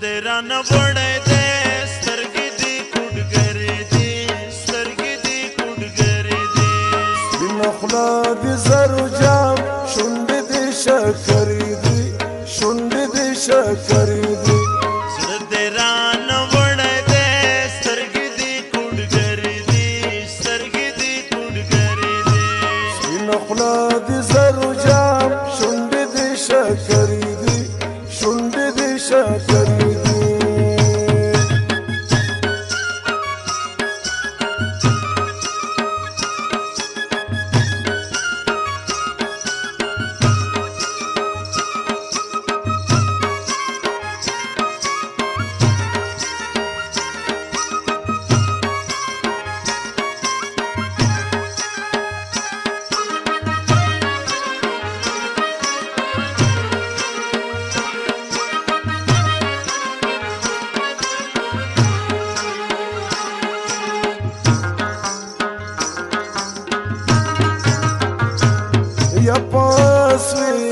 دې رانه وړی دی سترګې دې کوډګرې دي سترګې دې کوډګرې دي سپینه خوله دې زرو جام شونډې دې شکرې دي شونډې دې شکرې دي زړه دې رانه وړی دی سترګې دې کوډګرې دي سترګې دې کوډګرې دي سپینه خوله دې زرو جام شونډې دې شکرې دي شونډې دې شکرې دي یا پاسوی